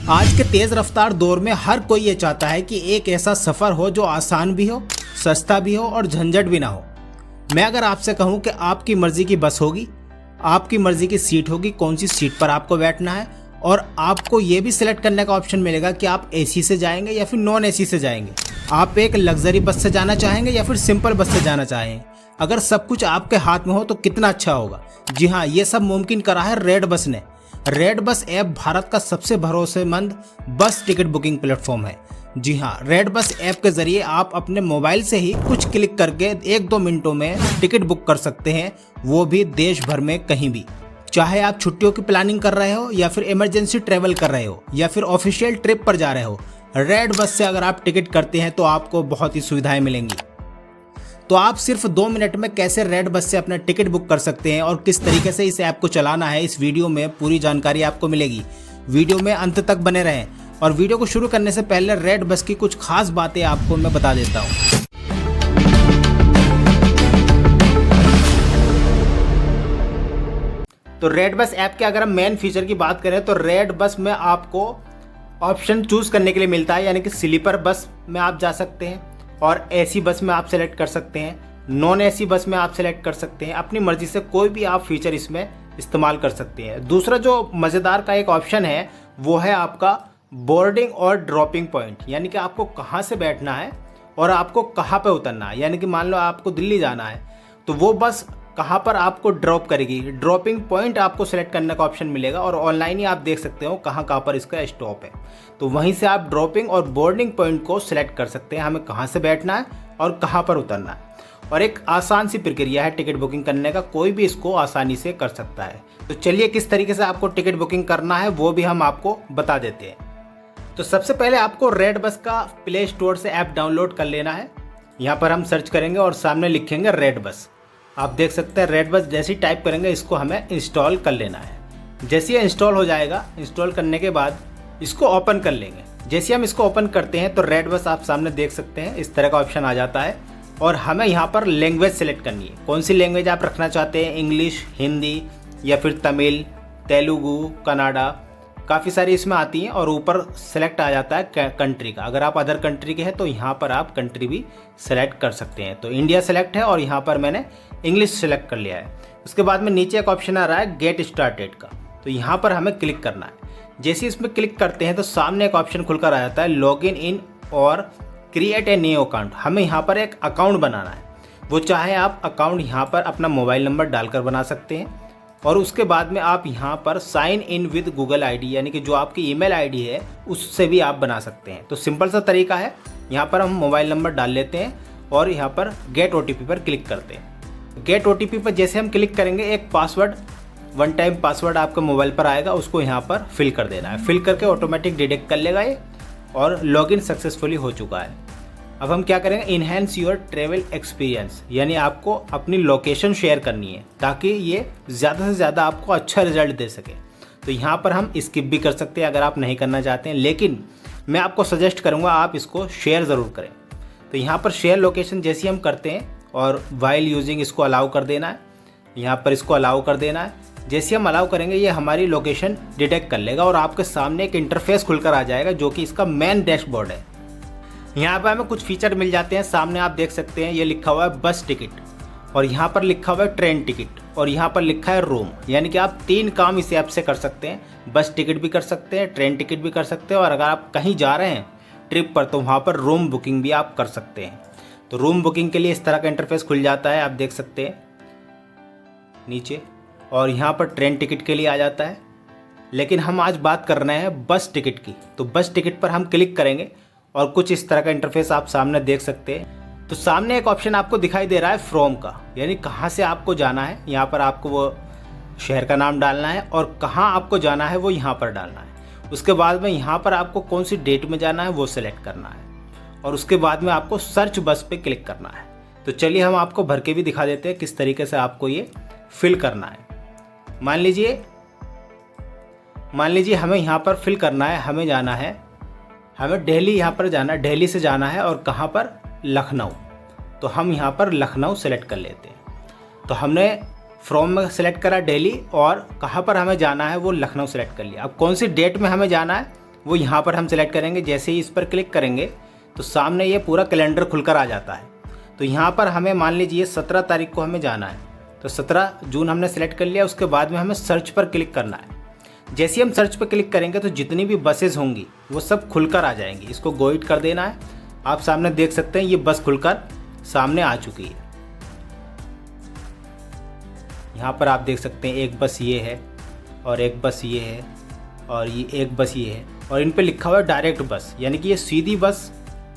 आज के तेज रफ्तार दौर में हर कोई ये चाहता है कि एक ऐसा सफर हो जो आसान भी हो, सस्ता भी हो और झंझट भी ना हो। मैं अगर आपसे कहूं कि आपकी मर्जी की बस होगी, आपकी मर्जी की सीट होगी, कौन सी सीट पर आपको बैठना है, और आपको ये भी सिलेक्ट करने का ऑप्शन मिलेगा कि आप एसी से जाएंगे या फिर नॉन एसी से जाएंगे, आप एक लग्जरी बस से जाना चाहेंगे या फिर सिंपल बस से जाना चाहेंगे। अगर सब कुछ आपके हाथ में हो तो कितना अच्छा होगा। जी हाँ, ये सब मुमकिन करा है रेड बस ने। रेड बस ऐप भारत का सबसे भरोसेमंद बस टिकट बुकिंग प्लेटफॉर्म है। जी हाँ, रेड बस ऐप के जरिए आप अपने मोबाइल से ही कुछ क्लिक करके 1-2 मिनटों में टिकट बुक कर सकते हैं, वो भी देश भर में कहीं भी। चाहे आप छुट्टियों की प्लानिंग कर रहे हो या फिर इमरजेंसी ट्रेवल कर रहे हो या फिर ऑफिशियल ट्रिप पर जा रहे हो, रेड बस से अगर आप टिकट करते हैं तो आपको बहुत ही सुविधाएं मिलेंगी। तो आप सिर्फ 2 मिनट में कैसे रेड बस से अपना टिकट बुक कर सकते हैं और किस तरीके से इस ऐप को चलाना है, इस वीडियो में पूरी जानकारी आपको मिलेगी। वीडियो में अंत तक बने रहें। और वीडियो को शुरू करने से पहले रेड बस की कुछ खास बातें आपको मैं बता देता हूँ। तो रेड बस ऐप के अगर हम मेन फीचर की बात करें तो रेड बस में आपको ऑप्शन चूज करने के लिए मिलता है, यानी कि स्लीपर बस में आप जा सकते हैं और एसी बस में आप सेलेक्ट कर सकते हैं, नॉन एसी बस में आप सेलेक्ट कर सकते हैं। अपनी मर्जी से कोई भी आप फीचर इसमें इस्तेमाल कर सकते हैं। दूसरा जो मज़ेदार का एक ऑप्शन है वो है आपका बोर्डिंग और ड्रॉपिंग पॉइंट, यानी कि आपको कहाँ से बैठना है और आपको कहाँ पे उतरना है। यानी कि मान लो आपको दिल्ली जाना है तो वो बस कहाँ पर आपको ड्रॉप करेगी, ड्रॉपिंग पॉइंट आपको सेलेक्ट करने का ऑप्शन मिलेगा और ऑनलाइन ही आप देख सकते हो कहाँ कहाँ पर इसका स्टॉप है। तो वहीं से आप ड्रॉपिंग और बोर्डिंग पॉइंट को सिलेक्ट कर सकते हैं, हमें कहाँ से बैठना है और कहाँ पर उतरना है। और एक आसान सी प्रक्रिया है टिकट बुकिंग करने का, कोई भी इसको आसानी से कर सकता है। तो चलिए किस तरीके से आपको टिकट बुकिंग करना है वो भी हम आपको बता देते हैं। तो सबसे पहले आपको रेड बस का प्ले स्टोर से ऐप डाउनलोड कर लेना है। यहाँ पर हम सर्च करेंगे और सामने लिखेंगे रेड बस। आप देख सकते हैं रेड बस जैसे ही टाइप करेंगे इसको हमें इंस्टॉल कर लेना है। जैसे ये इंस्टॉल हो जाएगा, इंस्टॉल करने के बाद इसको ओपन कर लेंगे। जैसे हम इसको ओपन करते हैं तो रेड बस आप सामने देख सकते हैं इस तरह का ऑप्शन आ जाता है और हमें यहाँ पर लैंग्वेज सेलेक्ट करनी है। कौन सी लैंग्वेज आप रखना चाहते हैं, इंग्लिश, हिंदी या फिर तमिल, तेलुगु, कन्नड़ा, काफ़ी सारी इसमें आती हैं। और ऊपर सेलेक्ट आ जाता है कंट्री का। अगर आप अदर कंट्री के हैं तो यहाँ पर आप कंट्री भी सेलेक्ट कर सकते हैं। तो इंडिया सेलेक्ट है और यहाँ पर मैंने इंग्लिश सेलेक्ट कर लिया है। उसके बाद में नीचे एक ऑप्शन आ रहा है गेट स्टार्टेड का, तो यहाँ पर हमें क्लिक करना है। जैसे ही इसमें क्लिक करते हैं तो सामने एक ऑप्शन खुलकर आ जाता है लॉगिन इन और क्रिएट ए न्यू अकाउंट। हमें यहाँ पर एक अकाउंट बनाना है। वो चाहे आप अकाउंट यहाँ पर अपना मोबाइल नंबर डालकर बना सकते हैं और उसके बाद में आप यहाँ पर sign in with Google ID, यानी कि जो आपकी ईमेल आईडी है उससे भी आप बना सकते हैं। तो सिंपल सा तरीका है, यहाँ पर हम मोबाइल नंबर डाल लेते हैं और यहाँ पर गेट ओटीपी पर क्लिक करते हैं। गेट ओटीपी पर जैसे हम क्लिक करेंगे एक पासवर्ड, 1 टाइम पासवर्ड आपके मोबाइल पर आएगा, उसको यहाँ पर फिल कर देना है। फिल करके ऑटोमेटिक डिटेक्ट कर लेगा ये और लॉगिन सक्सेसफुली हो चुका है। अब हम क्या करेंगे, इन्हेंस योर ट्रैवल एक्सपीरियंस, यानी आपको अपनी लोकेशन शेयर करनी है ताकि ये ज़्यादा से ज़्यादा आपको अच्छा रिजल्ट दे सके। तो यहाँ पर हम स्किप भी कर सकते हैं अगर आप नहीं करना चाहते हैं, लेकिन मैं आपको सजेस्ट करूँगा आप इसको शेयर ज़रूर करें। तो यहाँ पर शेयर लोकेशन जैसे हम करते हैं और वाइल यूजिंग इसको अलाउ कर देना है, यहाँ पर इसको अलाउ कर देना है। जैसे हम अलाउ करेंगे ये हमारी लोकेशन डिटेक्ट कर लेगा और आपके सामने एक इंटरफेस खुलकर आ जाएगा जो कि इसका मेन डैशबोर्ड है। यहाँ पर हमें कुछ फीचर मिल जाते हैं। सामने आप देख सकते हैं ये लिखा हुआ है बस टिकट और यहाँ पर लिखा हुआ है ट्रेन टिकट और यहाँ पर लिखा है रूम, यानी कि आप 3 काम इस ऐप से कर सकते हैं। बस टिकट भी कर सकते हैं, ट्रेन टिकट भी कर सकते हैं और अगर आप कहीं जा रहे हैं ट्रिप पर तो वहाँ पर रूम बुकिंग भी आप कर सकते हैं। तो रूम बुकिंग के लिए इस तरह का इंटरफेस खुल जाता है, आप देख सकते हैं नीचे, और यहाँ पर ट्रेन टिकट के लिए आ जाता है। लेकिन हम आज बात कर रहे हैं बस टिकट की। तो बस टिकट पर हम क्लिक करेंगे और कुछ इस तरह का इंटरफेस आप सामने देख सकते हैं। तो सामने एक ऑप्शन आपको दिखाई दे रहा है फ्रॉम का, यानी कहाँ से आपको जाना है। यहाँ पर आपको वो शहर का नाम डालना है और कहाँ आपको जाना है वो यहाँ पर डालना है। उसके बाद में यहाँ पर आपको कौन सी डेट में जाना है वो सेलेक्ट करना है और उसके बाद में आपको सर्च बस पे क्लिक करना है। तो चलिए हम आपको भर के भी दिखा देते हैं किस तरीके से आपको ये फिल करना है। मान लीजिए हमें यहाँ पर फिल करना है, हमें जाना है, हमें दिल्ली यहाँ पर जाना है, दिल्ली से जाना है और कहाँ पर, लखनऊ। तो हम यहाँ पर लखनऊ सेलेक्ट कर लेते हैं। तो हमने फ्रॉम में सेलेक्ट करा दिल्ली और कहाँ पर हमें जाना है वो लखनऊ सेलेक्ट कर लिया। अब कौन सी डेट में हमें जाना है वो यहाँ पर हम सेलेक्ट करेंगे। जैसे ही इस पर क्लिक करेंगे तो सामने ये पूरा कैलेंडर खुलकर आ जाता है। तो यहाँ पर हमें मान लीजिए 17 तारीख को हमें जाना है, तो 17 जून हमने सेलेक्ट कर लिया। उसके बाद में हमें सर्च पर क्लिक करना है। जैसे ही हम सर्च पर क्लिक करेंगे तो जितनी भी बसेस होंगी वो सब खुलकर आ जाएंगी। इसको गो इट कर देना है। आप सामने देख सकते हैं ये बस खुलकर सामने आ चुकी है। यहाँ पर आप देख सकते हैं एक बस ये है और एक बस ये है और ये एक बस ये है, और इन पे लिखा हुआ है डायरेक्ट बस, यानी कि ये सीधी बस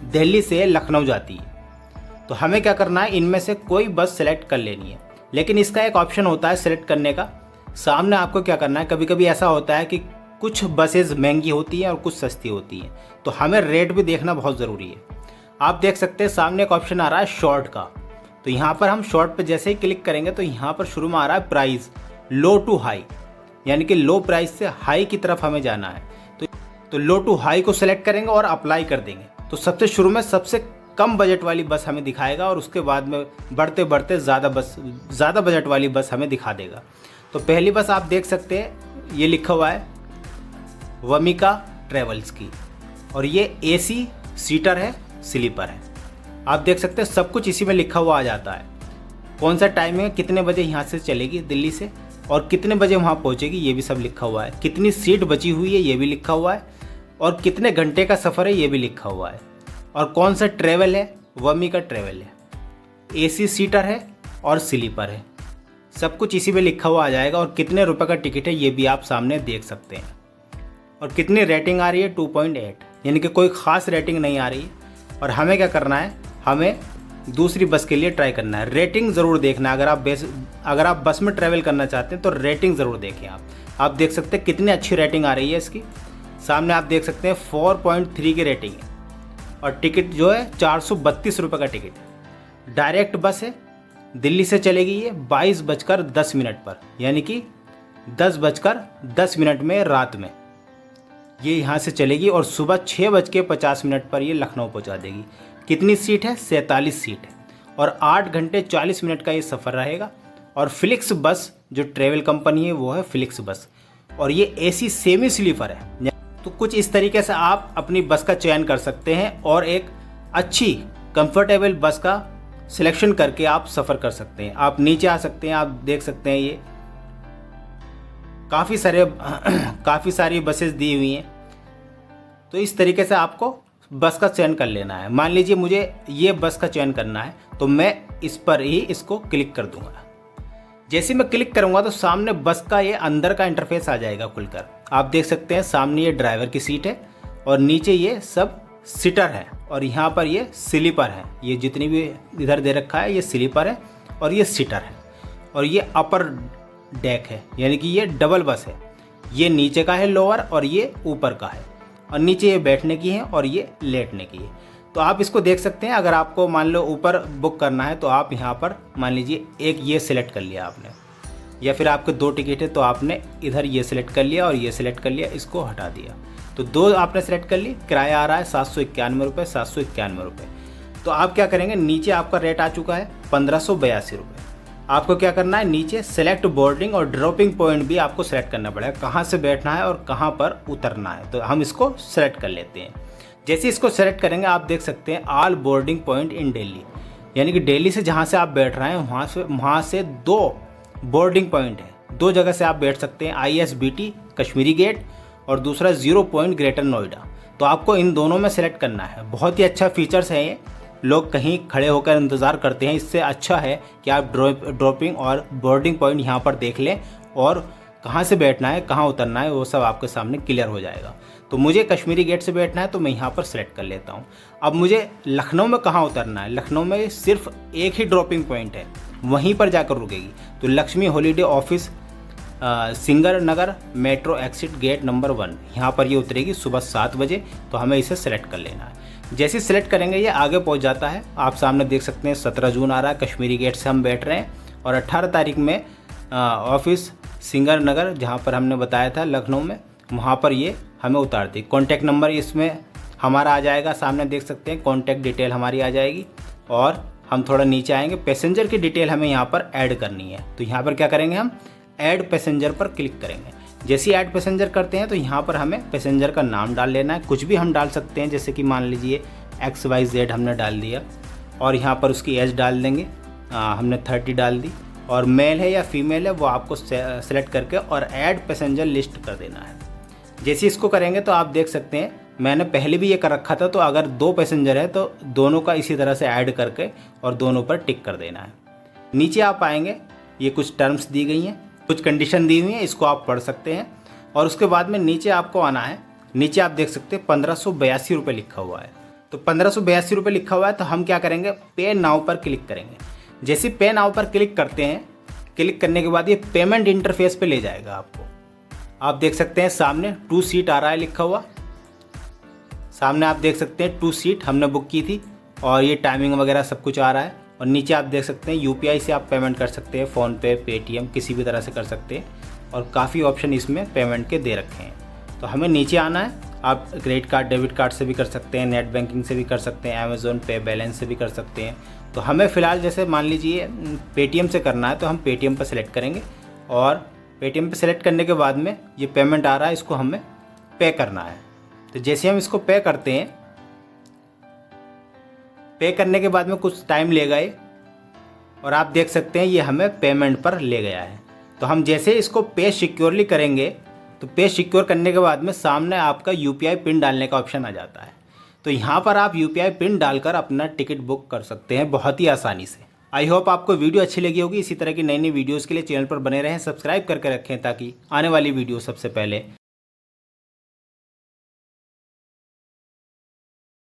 दिल्ली से लखनऊ जाती है। तो हमें क्या करना है, इनमें से कोई बस सेलेक्ट कर लेनी है। लेकिन इसका एक ऑप्शन होता है सेलेक्ट करने का। सामने आपको क्या करना है, कभी कभी ऐसा होता है कि कुछ बसेस महंगी होती हैं और कुछ सस्ती होती हैं, तो हमें रेट भी देखना बहुत ज़रूरी है। आप देख सकते हैं सामने एक ऑप्शन आ रहा है शॉर्ट का। तो यहाँ पर हम शॉर्ट पे जैसे ही क्लिक करेंगे तो यहाँ पर शुरू में आ रहा है प्राइस लो टू हाई, यानी कि लो प्राइस से हाई की तरफ हमें जाना है। तो लो टू हाई को सेलेक्ट करेंगे और अप्लाई कर देंगे। तो सबसे शुरू में सबसे कम बजट वाली बस हमें दिखाएगा और उसके बाद में बढ़ते बढ़ते ज़्यादा बजट वाली बस हमें दिखा देगा। तो पहली बस आप देख सकते हैं ये लिखा हुआ है वमिका ट्रेवल्स की, और ये AC सीटर है, स्लीपर है। आप देख सकते हैं सब कुछ इसी में लिखा हुआ आ जाता है। कौन सा टाइम है, कितने बजे यहाँ से चलेगी दिल्ली से और कितने बजे वहाँ पहुँचेगी, ये भी सब लिखा हुआ है। कितनी सीट बची हुई है ये भी लिखा हुआ है, और कितने घंटे का सफ़र है ये भी लिखा हुआ है, और कौन सा ट्रेवल है, वमिका ट्रेवल है, AC सीटर है और स्लीपर है। सब कुछ इसी में लिखा हुआ आ जाएगा, और कितने रुपए का टिकट है ये भी आप सामने देख सकते हैं। और कितनी रेटिंग आ रही है 2.8, यानी कि कोई ख़ास रेटिंग नहीं आ रही है। और हमें क्या करना है, हमें दूसरी बस के लिए ट्राई करना है। रेटिंग ज़रूर देखना है। अगर आप बस में ट्रैवल करना चाहते हैं तो रेटिंग ज़रूर देखें। आप देख सकते हैं कितनी अच्छी रेटिंग आ रही है इसकी। सामने आप देख सकते हैं 4.3 की रेटिंग है, और टिकट जो है 432 रुपये का टिकट है। डायरेक्ट बस है, दिल्ली से चलेगी ये 22:10 पर, यानी कि 10:10 में रात में ये यहाँ से चलेगी, और सुबह 6:50 पर ये लखनऊ पहुँचा देगी। कितनी सीट है, 47 सीट है, और 8 घंटे 40 मिनट का ये सफ़र रहेगा। और फ्लिक्स बस जो ट्रेवल कंपनी है वो है फ्लिक्स बस, और ये AC सेमी स्लीपर है। तो कुछ इस तरीके से आप अपनी बस का चयन कर सकते हैं और एक अच्छी कंफर्टेबल बस का सिलेक्शन करके आप सफ़र कर सकते हैं। आप नीचे आ सकते हैं, आप देख सकते हैं ये काफ़ी सारी बसेस दी हुई हैं। तो इस तरीके से आपको बस का चयन कर लेना है। मान लीजिए मुझे ये बस का चयन करना है, तो मैं इस पर ही इसको क्लिक कर दूंगा। जैसे मैं क्लिक करूंगा तो सामने बस का ये अंदर का इंटरफेस आ जाएगा खुलकर। आप देख सकते हैं सामने ये ड्राइवर की सीट है, और नीचे ये सब सीटर है, और यहाँ पर ये स्लीपर है। ये जितनी भी इधर दे रखा है ये स्लीपर है और ये सीटर है, और ये अपर डेक है, यानी कि ये डबल बस है। ये नीचे का है लोअर, और ये ऊपर का है, और नीचे ये बैठने की है और ये लेटने की है। तो आप इसको देख सकते हैं। अगर आपको मान लो ऊपर बुक करना है तो आप यहाँ पर मान लीजिए एक ये सिलेक्ट कर लिया आपने, या फिर आपके 2 टिकट है तो आपने इधर ये सिलेक्ट कर लिया और ये सिलेक्ट कर लिया, इसको हटा दिया। तो 2 आपने सेलेक्ट कर ली। किराया आ रहा है 791 रुपये, 791 रुपये। तो आप क्या करेंगे, नीचे आपका रेट आ चुका है 1582 रुपये। आपको क्या करना है, नीचे सेलेक्ट बोर्डिंग और ड्रॉपिंग पॉइंट भी आपको सेलेक्ट करना पड़ेगा, कहाँ से बैठना है और कहाँ पर उतरना है। तो हम इसको सेलेक्ट कर लेते हैं। जैसे इसको सेलेक्ट करेंगे आप देख सकते हैं all boarding point in Delhi, यानी कि दिल्ली से जहाँ से आप बैठ रहे हैं वहाँ से 2 बोर्डिंग पॉइंट है। 2 जगह से आप बैठ सकते हैं, ISBT कश्मीरी गेट और दूसरा 0 पॉइंट ग्रेटर नोएडा। तो आपको इन दोनों में सेलेक्ट करना है। बहुत ही अच्छा फीचर्स है ये। लोग कहीं खड़े होकर इंतज़ार करते हैं, इससे अच्छा है कि आप ड्रॉपिंग और बोर्डिंग पॉइंट यहाँ पर देख लें, और कहाँ से बैठना है कहाँ उतरना है वो सब आपके सामने क्लियर हो जाएगा। तो मुझे कश्मीरी गेट से बैठना है तो मैं यहाँ पर सेलेक्ट कर लेता हूँ। अब मुझे लखनऊ में कहाँ उतरना है, लखनऊ में सिर्फ एक ही ड्रॉपिंग पॉइंट है, वहीं पर जाकर रुकेगी। तो लक्ष्मी हॉलीडे ऑफिस सिंगर नगर मेट्रो एक्सिट गेट नंबर 1, यहाँ पर ये उतरेगी सुबह 7 बजे। तो हमें इसे सेलेक्ट कर लेना है। जैसे सेलेक्ट करेंगे ये आगे पहुँच जाता है। आप सामने देख सकते हैं 17 जून आ रहा है, कश्मीरी गेट से हम बैठ रहे हैं, और 18 तारीख में ऑफिस सिंगर नगर जहाँ पर हमने बताया था लखनऊ में, वहाँ पर ये हमें उतार दी। कॉन्टैक्ट नंबर इसमें हमारा आ जाएगा, सामने देख सकते हैं कॉन्टैक्ट डिटेल हमारी आ जाएगी। और हम थोड़ा नीचे आएंगे, पैसेंजर की डिटेल हमें यहाँ पर ऐड करनी है। तो यहाँ पर क्या करेंगे, हम ऐड पैसेंजर पर क्लिक करेंगे। जैसे ही ऐड पैसेंजर करते हैं तो यहाँ पर हमें पैसेंजर का नाम डाल लेना है। कुछ भी हम डाल सकते हैं, जैसे कि मान लीजिए XYZ हमने डाल दिया और यहाँ पर उसकी एज डाल देंगे। हमने 30 डाल दी और मेल है या फीमेल है वो आपको सेलेक्ट करके और ऐड पैसेंजर लिस्ट कर देना है। जैसे इसको करेंगे तो आप देख सकते हैं मैंने पहले भी ये कर रखा था, तो अगर 2 पैसेंजर है तो दोनों का इसी तरह से ऐड करके और दोनों पर टिक कर देना है। नीचे आप आएंगे, ये कुछ टर्म्स दी गई हैं, कुछ कंडीशन दी हुई हैं, इसको आप पढ़ सकते हैं। और उसके बाद में नीचे आपको आना है। नीचे आप देख सकते हैं 1582 रुपये लिखा हुआ है। तो 1582 रुपये लिखा हुआ है तो हम क्या करेंगे, पे नाउ पर क्लिक करेंगे। जैसे पे नाउ पर क्लिक करते हैं, क्लिक करने के बाद ये पेमेंट इंटरफेस पे ले जाएगा आपको। आप देख सकते हैं सामने 2 सीट आ रहा है लिखा हुआ। सामने आप देख सकते हैं 2 सीट हमने बुक की थी और ये टाइमिंग वगैरह सब कुछ आ रहा है। और नीचे आप देख सकते हैं UPI से आप पेमेंट कर सकते हैं, फ़ोनपे, पेटीएम, किसी भी तरह से कर सकते हैं। और काफ़ी ऑप्शन इसमें पेमेंट के दे रखे हैं। तो हमें नीचे आना है। आप क्रेडिट कार्ड, डेबिट कार्ड से भी कर सकते हैं, नेट बैंकिंग से भी कर सकते हैं, अमेज़ॉन पे बैलेंस से भी कर सकते हैं। तो हमें फ़िलहाल जैसे मान लीजिए पेटीएम से करना है तो हम पेटीएम पर सेलेक्ट करेंगे और पेटीएम पर सेलेक्ट करने के बाद में ये पेमेंट आ रहा है, इसको हमें पे करना है। तो जैसे हम इसको पे करते हैं, पे करने के बाद में कुछ टाइम लेगा ये और आप देख सकते हैं ये हमें पेमेंट पर ले गया है। तो हम जैसे इसको पे सिक्योरली करेंगे तो पे सिक्योर करने के बाद में सामने आपका UPI पिन डालने का ऑप्शन आ जाता है। तो यहाँ पर आप UPI पिन डालकर अपना टिकट बुक कर सकते हैं बहुत ही आसानी से। आई होप आपको वीडियो अच्छी लगी होगी। इसी तरह की नई नई वीडियोज़ के लिए चैनल पर बने रहें, सब्सक्राइब करके रखें ताकि आने वाली वीडियो सबसे पहले